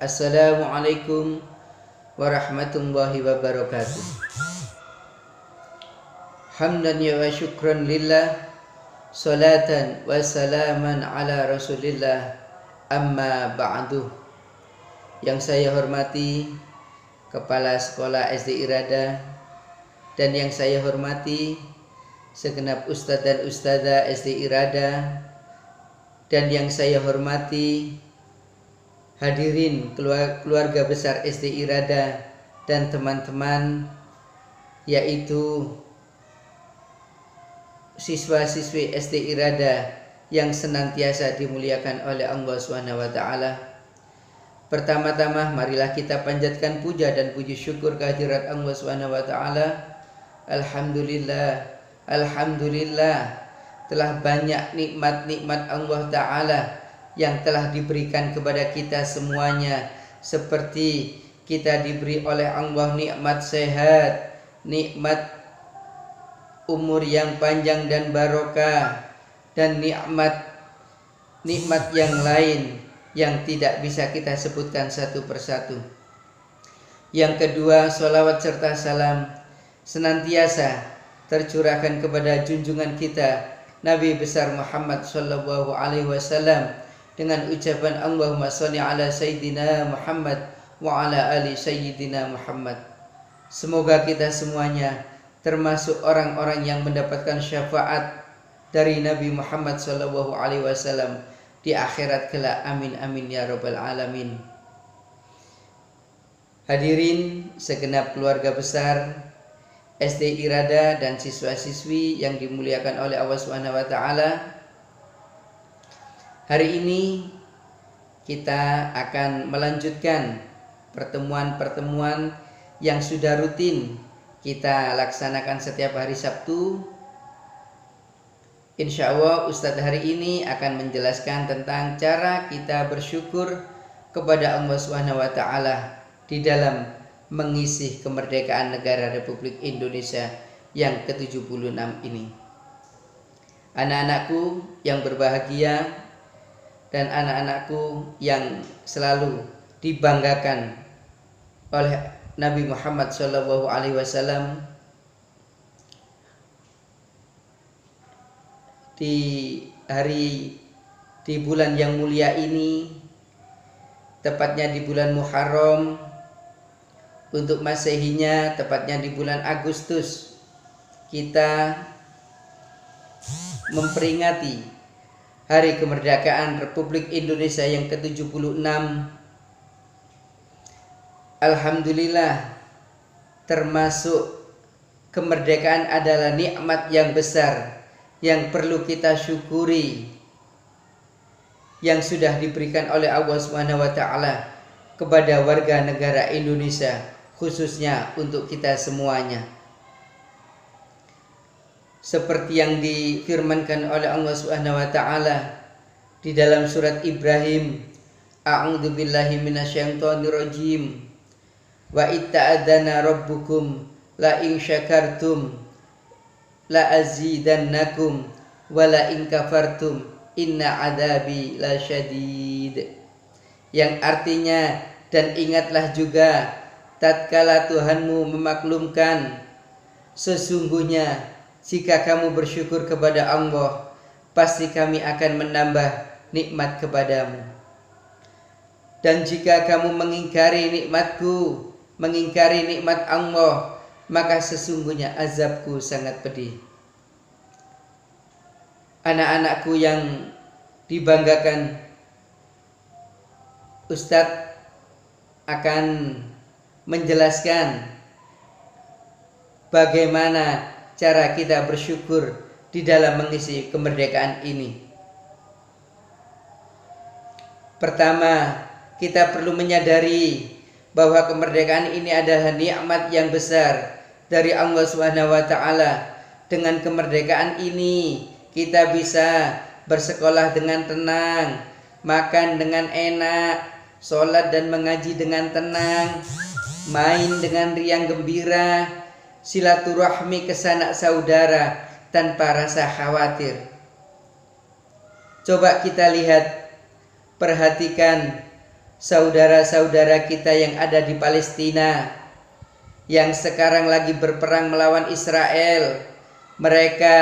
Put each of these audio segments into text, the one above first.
Assalamualaikum warahmatullahi wabarakatuh. Hamdan wa syukran lillah, salatan wa salaman ala rasulillah, amma ba'du. Yang saya hormati Kepala Sekolah SD Irada, dan yang saya hormati segenap Ustadz dan Ustadzah SD Irada, dan yang saya hormati hadirin keluarga besar SD Irada dan teman-teman, yaitu siswa-siswi SD Irada yang senantiasa dimuliakan oleh Allah SWT. Pertama-tama marilah kita panjatkan puja dan puji syukur kehadirat Allah SWT. Alhamdulillah, alhamdulillah, telah banyak nikmat-nikmat Allah Ta'ala yang telah diberikan kepada kita semuanya. Seperti kita diberi oleh Allah nikmat sehat, nikmat umur yang panjang dan barokah, dan nikmat yang lain yang tidak bisa kita sebutkan satu persatu. Yang kedua, sholawat serta salam senantiasa tercurahkan kepada junjungan kita Nabi besar Muhammad sallallahu alaihi wasallam dengan ucapan Allahumma sholli ala sayyidina Muhammad wa ala ali sayyidina Muhammad. Semoga kita semuanya termasuk orang-orang yang mendapatkan syafaat dari Nabi Muhammad sallallahu alaihi wasallam di akhirat kelak. Amin amin ya rabbal alamin. Hadirin segenap keluarga besar SD Irada dan siswa-siswi yang dimuliakan oleh Allah SWT. Hari ini kita akan melanjutkan pertemuan-pertemuan yang sudah rutin kita laksanakan setiap hari Sabtu. Insya Allah Ustadz hari ini akan menjelaskan tentang cara kita bersyukur kepada Allah SWT di dalam mengisi kemerdekaan negara Republik Indonesia yang ke-76 ini. Anak-anakku yang berbahagia dan anak-anakku yang selalu dibanggakan oleh Nabi Muhammad SAW, di bulan yang mulia ini, tepatnya di bulan Muharram, untuk Masehinya tepatnya di bulan Agustus, kita memperingati Hari Kemerdekaan Republik Indonesia yang ke-76. Alhamdulillah, termasuk kemerdekaan adalah nikmat yang besar yang perlu kita syukuri, yang sudah diberikan oleh Allah SWT kepada warga negara Indonesia, khususnya untuk kita semuanya. Seperti yang difirmankan oleh Allah SWT di dalam surat Ibrahim, A'udzubillahi minasyaitonirrajim, wa itta'adzana rabbukum la in syakartum la azidannakum wa la in kafartum inna adabi lasyadid. Yang artinya, dan ingatlah juga tatkala Tuhanmu memaklumkan, sesungguhnya jika kamu bersyukur kepada Allah, pasti kami akan menambah nikmat kepadamu. Dan jika kamu mengingkari nikmatku, mengingkari nikmat Allah, maka sesungguhnya azabku sangat pedih. Anak-anakku yang dibanggakan, Ustadz akan menjelaskan bagaimana cara kita bersyukur di dalam mengisi kemerdekaan ini. Pertama, kita perlu menyadari bahwa kemerdekaan ini adalah nikmat yang besar dari Allah SWT. Dengan kemerdekaan ini kita bisa bersekolah dengan tenang, makan dengan enak, sholat dan mengaji dengan tenang, main dengan riang gembira, silaturahmi ke sanak saudara tanpa rasa khawatir. Coba kita lihat, perhatikan saudara-saudara kita yang ada di Palestina, yang sekarang lagi berperang melawan Israel. Mereka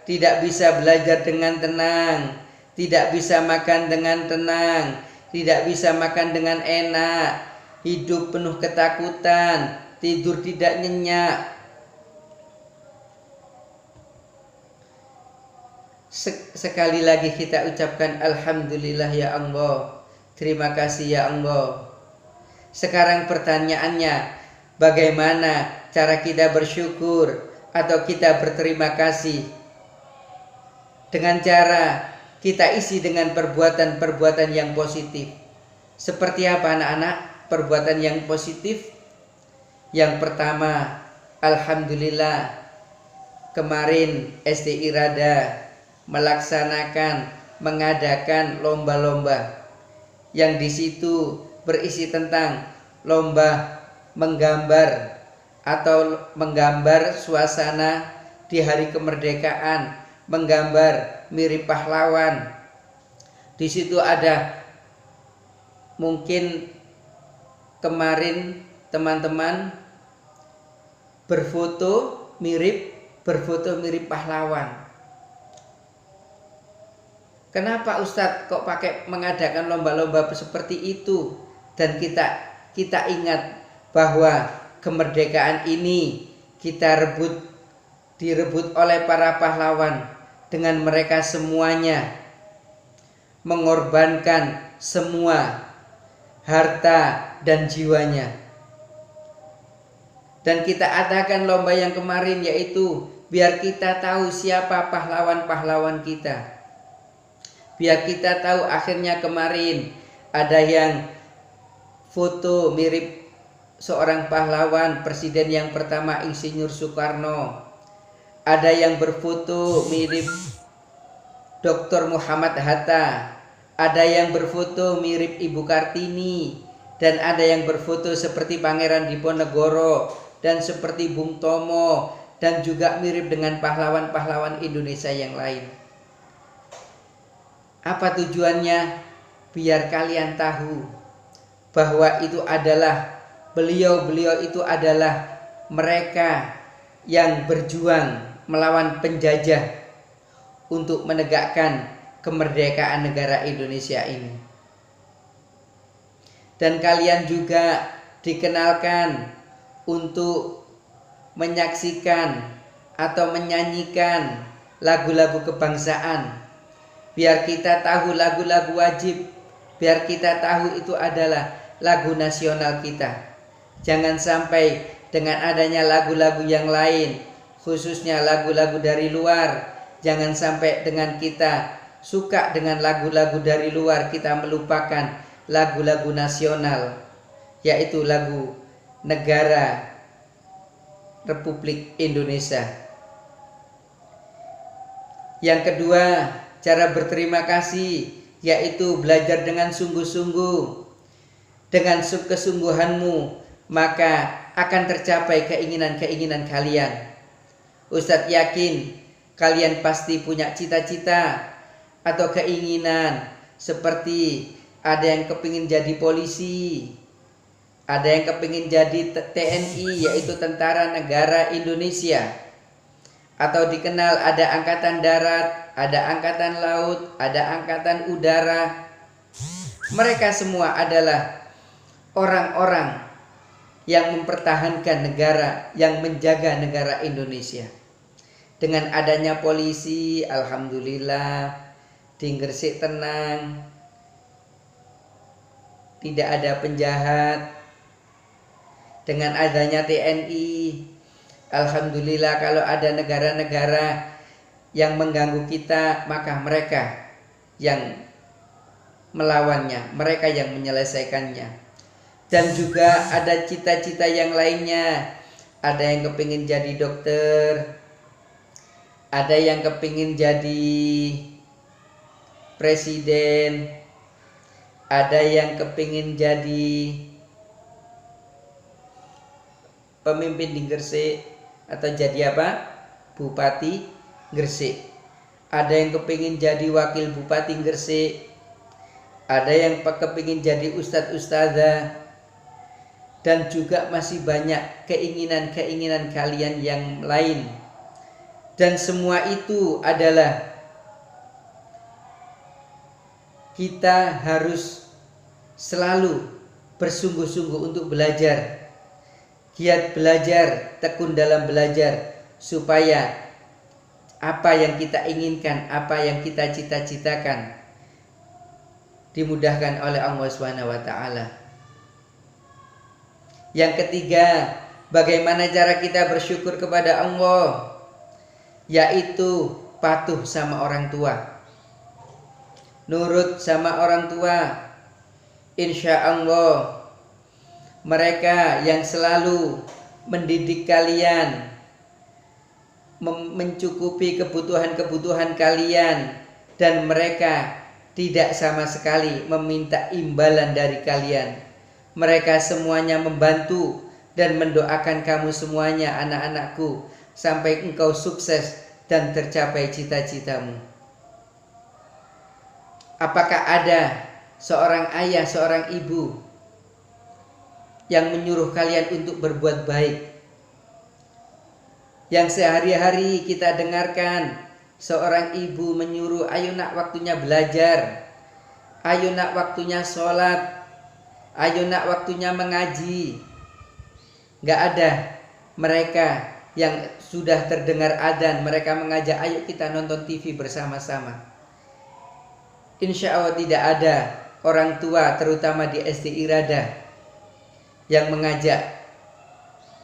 tidak bisa belajar dengan tenang, tidak bisa makan dengan tenang, tidak bisa makan dengan enak, hidup penuh ketakutan, tidur tidak nyenyak. Sekali lagi kita ucapkan alhamdulillah ya Allah. Terima kasih ya Allah. Sekarang pertanyaannya, bagaimana cara kita bersyukur atau kita berterima kasih? Dengan cara kita isi dengan perbuatan-perbuatan yang positif. Seperti apa anak-anak perbuatan yang positif? Yang pertama, alhamdulillah kemarin SD Irada mengadakan lomba-lomba yang di situ berisi tentang lomba menggambar atau menggambar suasana di hari kemerdekaan, menggambar mirip pahlawan. Di situ ada mungkin kemarin teman-teman berfoto mirip pahlawan. Kenapa Ustadz kok pakai mengadakan lomba-lomba seperti itu? Dan kita ingat bahwa kemerdekaan ini direbut oleh para pahlawan dengan mereka semuanya mengorbankan semua harta dan jiwanya. Dan kita adakan lomba yang kemarin yaitu biar kita tahu siapa pahlawan-pahlawan kita. Biar kita tahu akhirnya kemarin ada yang foto mirip seorang pahlawan, presiden yang pertama Insinyur Soekarno. Ada yang berfoto mirip Dr. Muhammad Hatta. Ada yang berfoto mirip Ibu Kartini. Dan ada yang berfoto seperti Pangeran Diponegoro dan seperti Bung Tomo dan juga mirip dengan pahlawan-pahlawan Indonesia yang lain. Apa tujuannya? Biar kalian tahu bahwa itu adalah beliau-beliau itu adalah mereka yang berjuang melawan penjajah untuk menegakkan kemerdekaan negara Indonesia ini. Dan kalian juga dikenalkan untuk menyaksikan atau menyanyikan lagu-lagu kebangsaan. Biar kita tahu lagu-lagu wajib, biar kita tahu itu adalah lagu nasional kita. Jangan sampai dengan adanya lagu-lagu yang lain, khususnya lagu-lagu dari luar, jangan sampai dengan kita suka dengan lagu-lagu dari luar, kita melupakan lagu-lagu nasional, yaitu lagu negara Republik Indonesia. Yang kedua, cara berterima kasih yaitu belajar dengan sungguh-sungguh. Dengan kesungguhanmu maka akan tercapai keinginan-keinginan kalian. Ustadz yakin kalian pasti punya cita-cita atau keinginan, seperti ada yang kepingin jadi polisi, ada yang kepingin jadi TNI yaitu Tentara Negara Indonesia, atau dikenal ada angkatan darat, ada angkatan laut, ada angkatan udara. Mereka semua adalah orang-orang yang mempertahankan negara, yang menjaga negara Indonesia. Dengan adanya polisi, alhamdulillah di Gresik tenang, tidak ada penjahat. Dengan adanya TNI, alhamdulillah kalau ada negara-negara yang mengganggu kita, maka mereka yang melawannya, mereka yang menyelesaikannya. Dan juga ada cita-cita yang lainnya. Ada yang kepingin jadi dokter, ada yang kepingin jadi presiden, ada yang kepingin jadi pemimpin di Gresik atau jadi apa? Bupati Gresik. Ada yang kepingin jadi wakil bupati Gresik. ada yang kepingin jadi ustadz ustadzah, dan juga masih banyak keinginan-keinginan kalian yang lain. Dan semua itu adalah kita harus selalu bersungguh-sungguh untuk belajar, giat belajar, tekun dalam belajar, supaya apa yang kita inginkan, apa yang kita cita-citakan dimudahkan oleh Allah Subhanahu wa taala. Yang ketiga, bagaimana cara kita bersyukur kepada Allah? Yaitu patuh sama orang tua, nurut sama orang tua. Insya Allah mereka yang selalu mendidik kalian, mencukupi kebutuhan-kebutuhan kalian, dan mereka tidak sama sekali meminta imbalan dari kalian. Mereka semuanya membantu dan mendoakan kamu semuanya, anak-anakku, sampai engkau sukses dan tercapai cita-citamu. Apakah ada seorang ayah, seorang ibu yang menyuruh kalian untuk berbuat baik? Yang sehari-hari kita dengarkan, seorang ibu menyuruh, ayo nak waktunya belajar, ayo nak waktunya sholat, ayo nak waktunya mengaji. Gak ada mereka yang sudah terdengar adzan, mereka mengajak, ayo kita nonton TV bersama-sama. Insya Allah tidak ada orang tua, terutama di SD Iradah, yang mengajak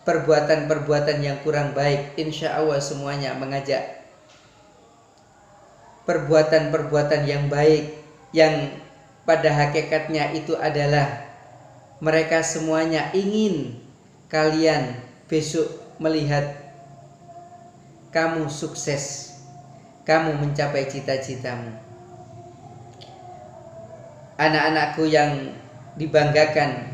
perbuatan-perbuatan yang kurang baik. Insya Allah semuanya mengajak perbuatan-perbuatan yang baik, yang pada hakikatnya itu adalah mereka semuanya ingin kalian besok melihat kamu sukses, kamu mencapai cita-citamu. Anak-anakku yang dibanggakan,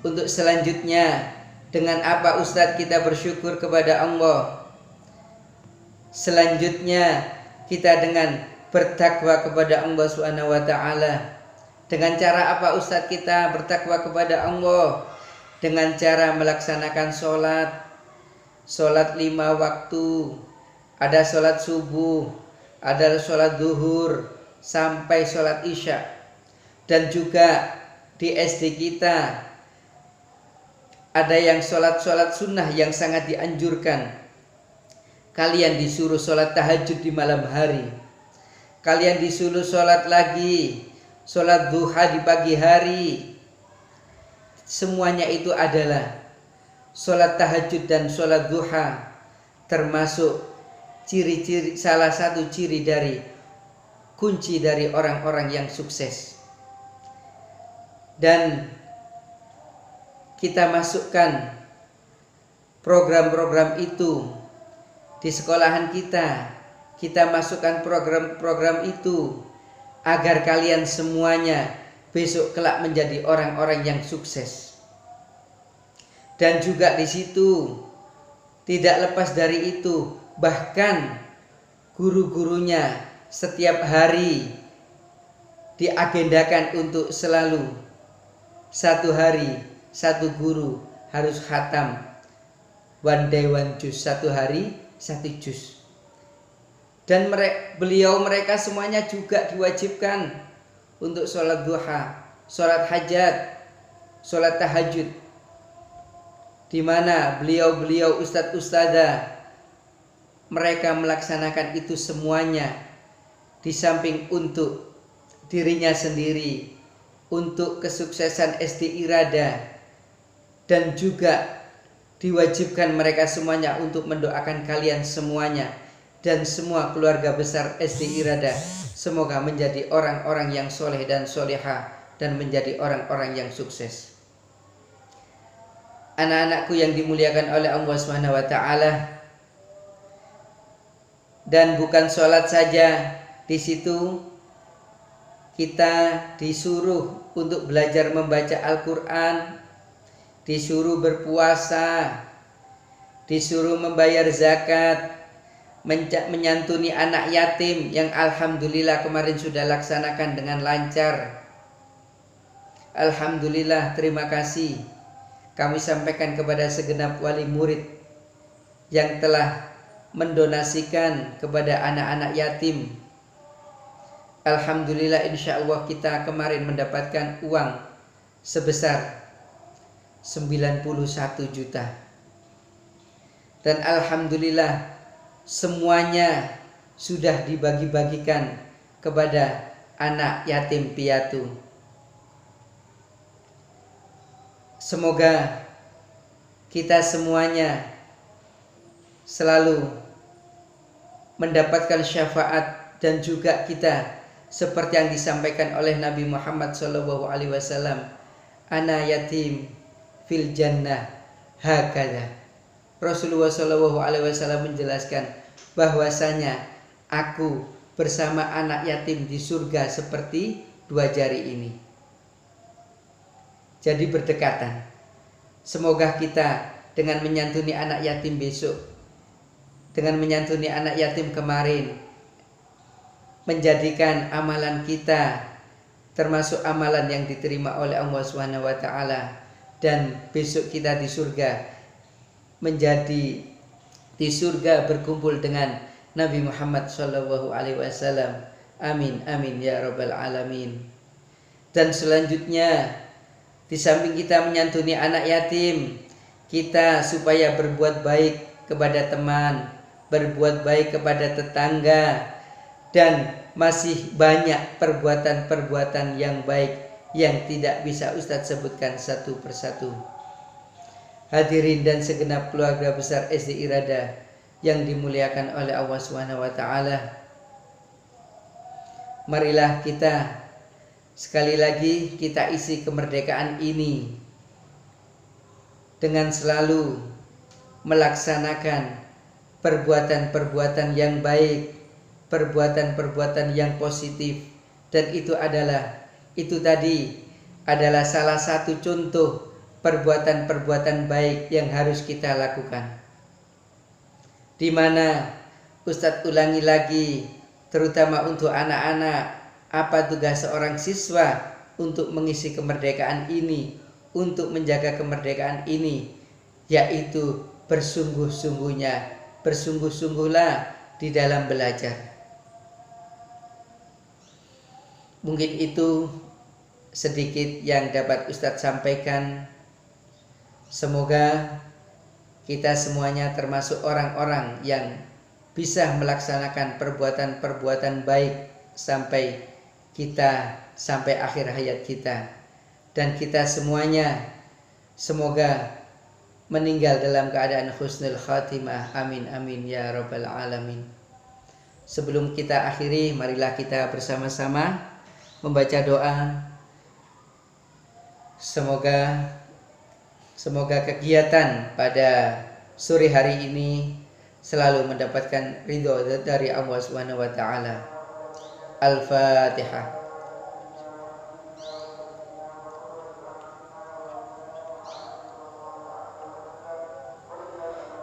untuk selanjutnya, dengan apa Ustadz kita bersyukur kepada Allah? Selanjutnya kita dengan bertakwa kepada Allah Subhanahu wa taala. Dengan cara apa Ustadz kita bertakwa kepada Allah? Dengan cara melaksanakan sholat 5 waktu. Ada sholat subuh, ada sholat zuhur, sampai sholat isya. Dan juga di SD kita ada yang sholat sunnah yang sangat dianjurkan. Kalian disuruh sholat tahajud di malam hari, kalian disuruh sholat lagi, sholat duha di pagi hari. Semuanya itu adalah sholat tahajud dan sholat duha, termasuk ciri-ciri, salah satu ciri dari kunci dari orang-orang yang sukses. Dan kita masukkan program-program itu di sekolahan kita masukkan program-program itu agar kalian semuanya besok kelak menjadi orang-orang yang sukses. Dan juga di situ tidak lepas dari itu, bahkan guru-gurunya setiap hari diagendakan untuk selalu satu hari satu guru harus khatam one day one juz, satu hari satu juz. Dan mereka semuanya juga diwajibkan untuk sholat duha, sholat hajat, sholat tahajud, di mana beliau ustadz ustadzah mereka melaksanakan itu semuanya, di samping untuk dirinya sendiri, untuk kesuksesan SD Iradah, dan juga diwajibkan mereka semuanya untuk mendoakan kalian semuanya dan semua keluarga besar SD Iradah, semoga menjadi orang-orang yang soleh dan solehah dan menjadi orang-orang yang sukses. Anak-anakku yang dimuliakan oleh Allah Subhanahu wa taala, dan bukan sholat saja, di situ kita disuruh untuk belajar membaca Al-Quran, disuruh berpuasa, disuruh membayar zakat, menyantuni anak yatim yang alhamdulillah kemarin sudah laksanakan dengan lancar. Alhamdulillah, terima kasih kami sampaikan kepada segenap wali murid yang telah mendonasikan kepada anak-anak yatim. Alhamdulillah, insya Allah kita kemarin mendapatkan uang sebesar 91 juta. Dan alhamdulillah semuanya sudah dibagi-bagikan kepada anak yatim piatu. Semoga kita semuanya selalu mendapatkan syafaat dan juga kita seperti yang disampaikan oleh Nabi Muhammad SAW, ana yatim fil jannah hakadha. Rasulullah SAW menjelaskan bahwasanya aku bersama anak yatim di surga seperti dua jari ini. Jadi berdekatan. Semoga kita dengan menyantuni anak yatim besok, dengan menyantuni anak yatim kemarin, menjadikan amalan kita termasuk amalan yang diterima oleh Allah SWT, dan besok kita di surga menjadi di surga berkumpul dengan Nabi Muhammad SAW. Amin amin ya rabbal alamin. Dan selanjutnya, di samping kita menyantuni anak yatim, kita supaya berbuat baik kepada teman, berbuat baik kepada tetangga, dan masih banyak perbuatan-perbuatan yang baik yang tidak bisa Ustadz sebutkan satu persatu. Hadirin dan segenap keluarga besar SD Irada yang dimuliakan oleh Allah SWT, marilah kita sekali lagi kita isi kemerdekaan ini dengan selalu melaksanakan perbuatan-perbuatan yang baik, perbuatan-perbuatan yang positif, dan itu adalah salah satu contoh perbuatan-perbuatan baik yang harus kita lakukan. Di mana Ustadz ulangi lagi, terutama untuk anak-anak, apa tugas seorang siswa untuk mengisi kemerdekaan ini, untuk menjaga kemerdekaan ini, yaitu bersungguh-sungguhlah di dalam belajar. Mungkin itu sedikit yang dapat Ustadz sampaikan. Semoga kita semuanya termasuk orang-orang yang bisa melaksanakan perbuatan-perbuatan baik sampai akhir hayat kita, dan kita semuanya semoga meninggal dalam keadaan husnul khatimah. Amin amin ya rabbal alamin. Sebelum kita akhiri, marilah kita bersama-sama membaca doa. Semoga kegiatan pada sore hari ini selalu mendapatkan ridho dari Allah SWT. Al-Fatihah.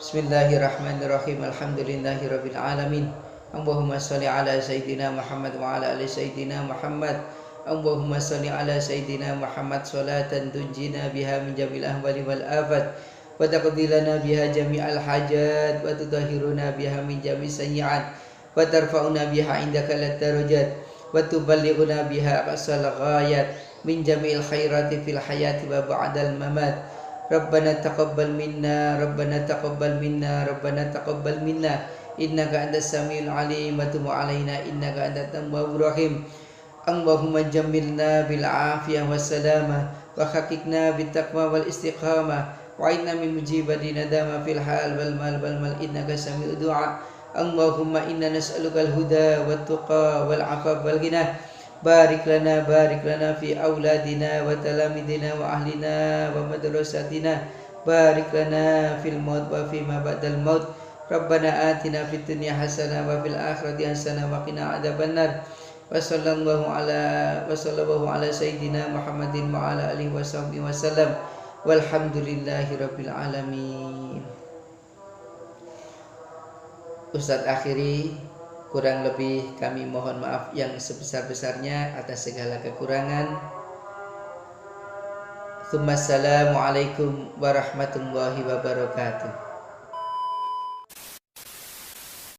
Bismillahirrahmanirrahim. Alhamdulillahirabbil alamin. Allahumma shalli ala sayyidina Muhammad wa ala ali sayyidina Muhammad. Allahumma shalli ala sayyidina Muhammad salatan tunjina biha min jamil ahwali wal afat, wa taqdi lana biha jami'al hajat, wa tudahhiruna biha min jami' sayyi'at, wa tarfa'una biha indaka lat darajat, wa tuballighuna biha aqsal ghayat min jami'il khairati fil hayati wa ba'dal mamat. Rabbana taqabbal minna, Rabbana taqabbal minna, Rabbana taqabbal minna, innaka antas samiul alim, wa tub alaina innaka antat tawwabur rahim. Allahumma jammilna bil afiyah was salamah, wa haqiqna bit taqwa wal istiqamah, wa inna min mujibati nadama fil hal wal mal innaka sami'ud du'a. Allahumma inna nas'aluka al huda wat tuqa wal afaf wal ghina. Barik lana fi auladina wa talamidina wa ahlina wa madrasatina. Barik lana fil maut wa fi ma ba'dal maut. Rabbana atina fid dunya hasanah wa fil akhirati hasanah wa qina adzabannar. Wa sallallahu ala sayyidina Muhammadin wa ala alihi washabbihi wasallam. Walhamdulillahi rabbil alamin. Ustadz akhiri, kurang lebih kami mohon maaf yang sebesar-besarnya atas segala kekurangan. Assalamualaikum warahmatullahi wabarakatuh.